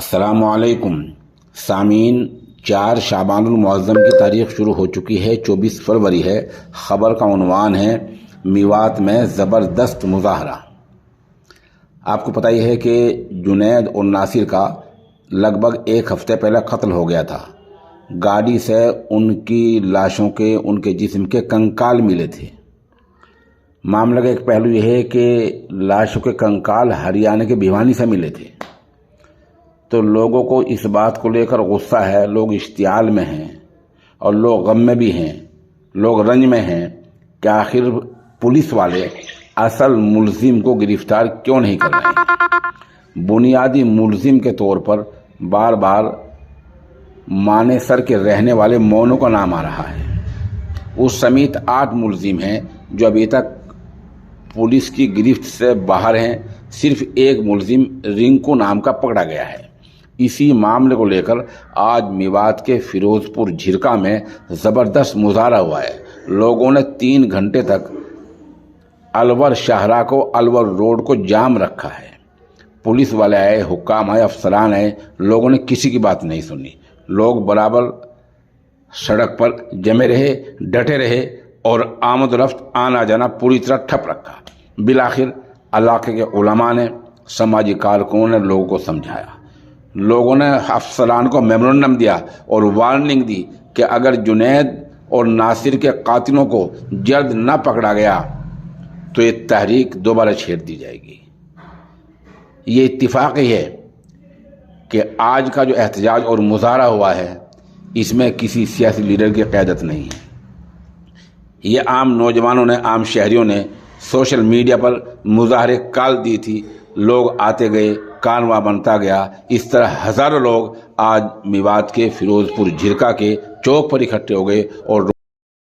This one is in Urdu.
السلام علیکم سامعین، 4 شعبان المعظم کی تاریخ شروع ہو چکی ہے، 24 فروری ہے۔ خبر کا عنوان ہے میوات میں زبردست مظاہرہ۔ آپ کو پتہ ہی ہے کہ جنید اور ناصر کا لگ بھگ 1 ہفتے پہلے قتل ہو گیا تھا۔ گاڑی سے ان کی لاشوں کے، ان کے جسم کے کنکال ملے تھے۔ معاملہ کا ایک پہلو یہ ہے کہ لاشوں کے کنکال ہریانہ کے بھیوانی سے ملے تھے، تو لوگوں کو اس بات کو لے کر غصہ ہے، لوگ اشتعال میں ہیں اور لوگ غم میں بھی ہیں، لوگ رنج میں ہیں کہ آخر پولیس والے اصل ملزم کو گرفتار کیوں نہیں کر رہے ہیں۔ بنیادی ملزم کے طور پر بار بار مانے سر کے رہنے والے مونو کا نام آ رہا ہے۔ اس سمیت 8 ملزم ہیں جو ابھی تک پولیس کی گرفت سے باہر ہیں۔ صرف 1 ملزم رنکو نام کا پکڑا گیا ہے۔ اسی معاملے کو لے کر آج میوات کے فیروز پور جھرکا میں زبردست مظاہرہ ہوا ہے۔ لوگوں نے 3 گھنٹے تک الور شاہراہ کو، الور روڈ کو جام رکھا ہے۔ پولیس والے آئے، حکام آئے، افسران آئے، لوگوں نے کسی کی بات نہیں سنی۔ لوگ برابر سڑک پر جمے رہے، ڈٹے رہے اور آمد و رفت، آنا جانا پوری طرح ٹھپ رکھا۔ بالآخر علاقے کے علماء نے، سماجی کارکنوں نے لوگوں کو سمجھایا۔ لوگوں نے افسران کو میمورنڈم دیا اور وارننگ دی کہ اگر جنید اور ناصر کے قاتلوں کو جلد نہ پکڑا گیا تو یہ تحریک دوبارہ چھیڑ دی جائے گی۔ یہ اتفاق ہی ہے کہ آج کا جو احتجاج اور مظاہرہ ہوا ہے، اس میں کسی سیاسی لیڈر کی قیادت نہیں ہے۔ یہ عام نوجوانوں نے، عام شہریوں نے سوشل میڈیا پر مظاہرے کال دی تھی، لوگ آتے گئے، کانواں بنتا گیا۔ اس طرح ہزاروں لوگ آج میوات کے فیروز پور جھرکا کے چوک پر اکٹھے ہو گئے اور